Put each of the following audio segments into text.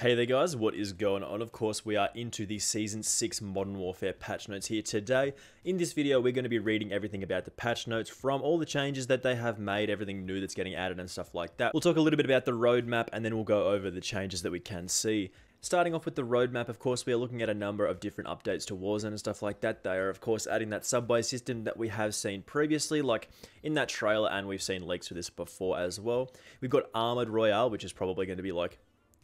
Hey there guys, what is going on? Of course, we are into the Season 6 Modern Warfare patch notes here today. In this video, we're going to be reading everything about the patch notes from all the changes that they have made, everything new that's getting added and stuff like that. We'll talk a little bit about the roadmap and then we'll go over the changes that we can see. Starting off with the roadmap, of course, we are looking at a number of different updates to Warzone and stuff like that. They are, of course, adding that subway system that we have seen previously, like in that trailer, and we've seen leaks for this before as well. We've got Armored Royale, which is probably going to be like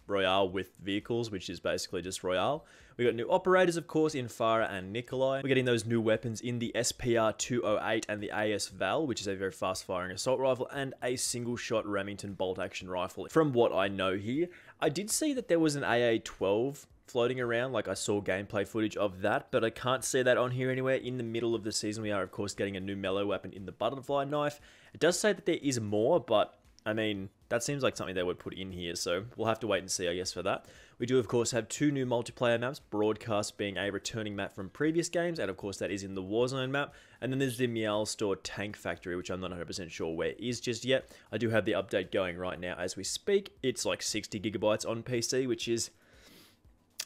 Royale with vehicles, which is basically just Royale. We got new operators, of course, in Farah and Nikolai. We're getting those new weapons in the SPR-208 and the AS VAL, which is a very fast-firing assault rifle, and a single-shot Remington bolt-action rifle. From what I know here, I did see that there was an AA-12 floating around, like I saw gameplay footage of that, but I can't see that on here anywhere. In the middle of the season, we are, of course, getting a new melee weapon in the butterfly knife. It does say that there is more, but I mean, that seems like something they would put in here, so we'll have to wait and see, I guess, for that. We do, of course, have two new multiplayer maps, Broadcast being a returning map from previous games, and of course that is in the Warzone map. And then there's the Mial Store Tank Factory, which I'm not 100% sure where it is just yet. I do have the update going right now as we speak. It's like 60 gigabytes on PC, which is...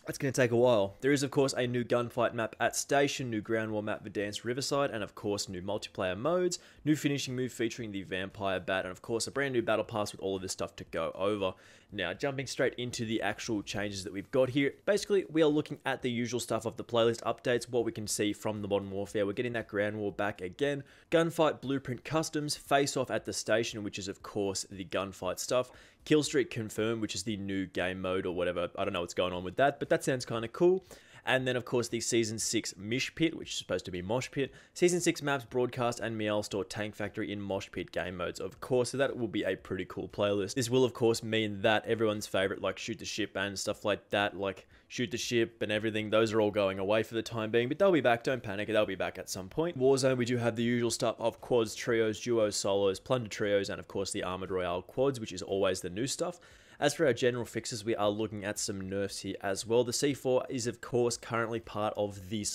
it's going to take a while. There is, of course, a new gunfight map at Station, new ground war map Verdansk Riverside, and of course, new multiplayer modes, new finishing move featuring the Vampire Bat, and of course, a brand new battle pass with all of this stuff to go over. Now, jumping straight into the actual changes that we've got here, basically, we are looking at the usual stuff of the playlist updates, what we can see from the Modern Warfare. We're getting that ground war back again, gunfight blueprint customs, face-off at the Station, which is, of course, the gunfight stuff, Killstreak confirmed, which is the new game mode or whatever. I don't know what's going on with that, but that sounds kind of cool. And then, of course, the Season 6 Mish Pit, which is supposed to be Mosh Pit. Season 6 maps, Broadcast, and Mial Store Tank Factory in Mosh Pit game modes, of course. So that will be a pretty cool playlist. This will, of course, mean that everyone's favorite, like Shoot the Ship and stuff like that, like Shoot the Ship and everything, those are all going away for the time being, but they'll be back, don't panic, they'll be back at some point. Warzone, we do have the usual stuff of quads, trios, duos, solos, plunder trios, and of course the Armored Royale quads, which is always the new stuff. As for our general fixes, we are looking at some nerfs here as well. The C4 is, of course, currently part of the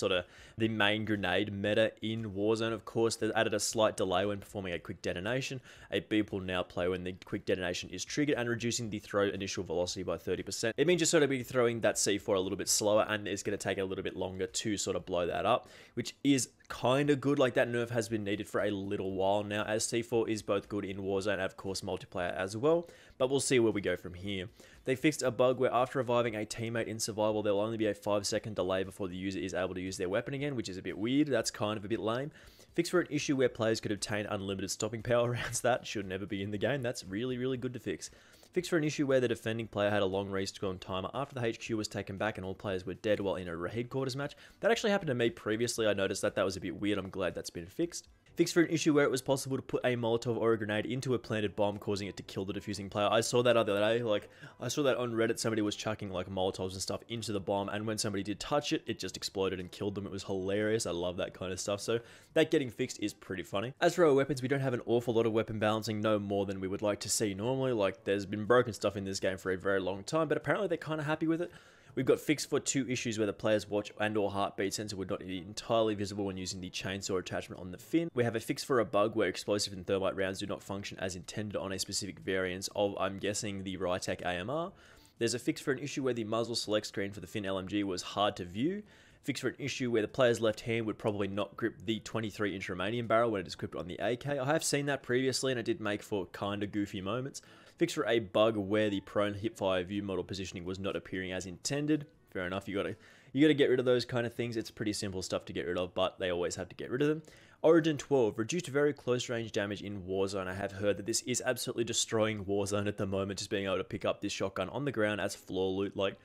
the main grenade meta in Warzone. Of course, they added a slight delay when performing a quick detonation. A beep will now play when the quick detonation is triggered and reducing the throw initial velocity by 30%. It means you're be throwing that C4 a little bit slower, and it's going to take a little bit longer to blow that up, which is kind of good. Like, that nerf has been needed for a little while now, as C4 is both good in Warzone and of course multiplayer as well, but we'll see where we go from here. They fixed a bug where after reviving a teammate in survival, there will only be a 5-second delay before the user is able to use their weapon again, which is a bit weird. That's kind of a bit lame. Fix for an issue where players could obtain unlimited stopping power rounds. That should never be in the game. That's really, really good to fix. Fix for an issue where the defending player had a long respawn timer after the HQ was taken back and all players were dead while in a headquarters match. That actually happened to me previously. I noticed that was a bit weird. I'm glad that's been fixed. Fix for an issue where it was possible to put a Molotov or a grenade into a planted bomb, causing it to kill the defusing player. I saw that other day, like, I saw that on Reddit, somebody was chucking, like, Molotovs and stuff into the bomb, and when somebody did touch it, it just exploded and killed them. It was hilarious. I love that kind of stuff, so that getting fixed is pretty funny. As for our weapons, we don't have an awful lot of weapon balancing, no more than we would like to see normally. Like, there's been broken stuff in this game for a very long time, but apparently they're kind of happy with it. We've got fixed for two issues where the player's watch and or heartbeat sensor would not be entirely visible when using the chainsaw attachment on the fin. We have a fix for a bug where explosive and thermite rounds do not function as intended on a specific variance of, I'm guessing, the Rytec AMR. There's a fix for an issue where the muzzle select screen for the Fin LMG was hard to view. Fix for an issue where the player's left hand would probably not grip the 23-inch Romanian barrel when it is gripped on the AK. I have seen that previously and it did make for kinda goofy moments. Fix for a bug where the prone hipfire view model positioning was not appearing as intended. Fair enough, you gotta get rid of those kind of things. It's pretty simple stuff to get rid of, but they always have to get rid of them. Origin 12, reduced very close range damage in Warzone. I have heard that this is absolutely destroying Warzone at the moment, just being able to pick up this shotgun on the ground as floor loot. Like,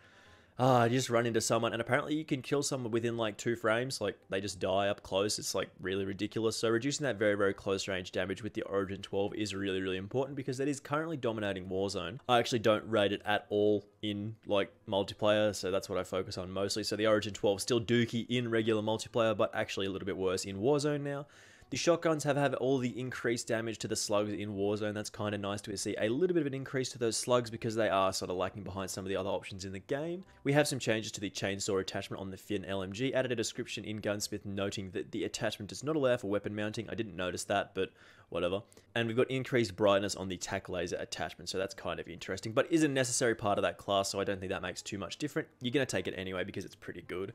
you just run into someone, and apparently you can kill someone within like 2 frames, like they just die up close. It's like really ridiculous. So reducing that very, very close range damage with the Origin 12 is really, really important because that is currently dominating Warzone. I actually don't rate it at all in like multiplayer, so that's what I focus on mostly. So the Origin 12 still dookie in regular multiplayer, but actually a little bit worse in Warzone now. The shotguns have all the increased damage to the slugs in Warzone. That's kind of nice to see a little bit of an increase to those slugs because they are sort of lacking behind some of the other options in the game. We have some changes to the chainsaw attachment on the Fin LMG. Added a description in Gunsmith noting that the attachment does not allow for weapon mounting. I didn't notice that, but whatever. And we've got increased brightness on the tac laser attachment, so that's kind of interesting, but is a necessary part of that class, so I don't think that makes too much difference. You're going to take it anyway because it's pretty good.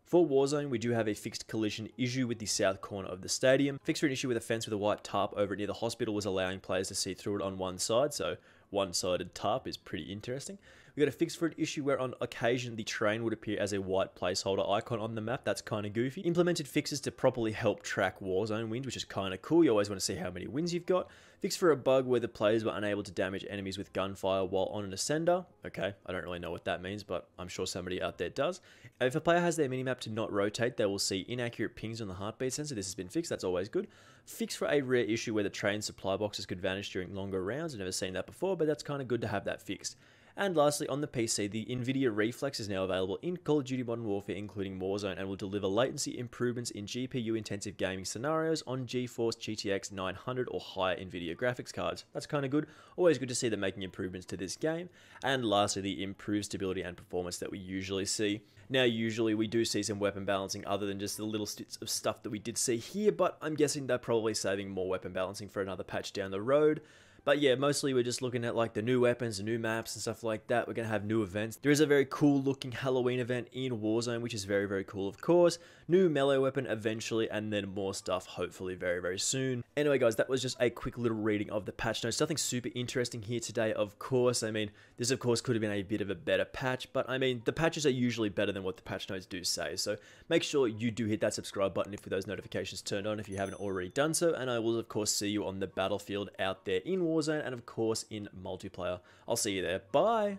For Warzone, we do have a fixed collision issue with the south corner of the stadium. Fixed for an issue with a fence with a white tarp over it near the hospital was allowing players to see through it on one side, so one-sided tarp is pretty interesting. We got a fix for an issue where on occasion the train would appear as a white placeholder icon on the map. That's kind of goofy. Implemented fixes to properly help track Warzone wins, which is kind of cool. You always want to see how many wins you've got. Fix for a bug where the players were unable to damage enemies with gunfire while on an ascender. Okay, I don't really know what that means, but I'm sure somebody out there does. If a player has their minimap to not rotate, they will see inaccurate pings on the heartbeat sensor. This has been fixed. That's always good. Fix for a rare issue where the train supply boxes could vanish during longer rounds. I've never seen that before, but that's kind of good to have that fixed. And lastly, on the PC, the Nvidia Reflex is now available in Call of Duty Modern Warfare, including Warzone, and will deliver latency improvements in GPU-intensive gaming scenarios on GeForce GTX 900 or higher Nvidia graphics cards. That's kind of good. Always good to see them making improvements to this game. And lastly, the improved stability and performance that we usually see. Now, usually we do see some weapon balancing other than just the little stits of stuff that we did see here, but I'm guessing they're probably saving more weapon balancing for another patch down the road. But yeah, mostly we're just looking at like the new weapons, the new maps and stuff like that. We're going to have new events. There is a very cool looking Halloween event in Warzone, which is very, very cool, of course. New melee weapon eventually, and then more stuff hopefully very, very soon. Anyway, guys, that was just a quick little reading of the patch notes. Nothing super interesting here today, of course. I mean, this of course could have been a bit of a better patch, but I mean, the patches are usually better than what the patch notes do say. So make sure you do hit that subscribe button with those notifications turned on if you haven't already done so. And I will, of course, see you on the battlefield out there in Warzone and, of course, in multiplayer. I'll see you there. Bye!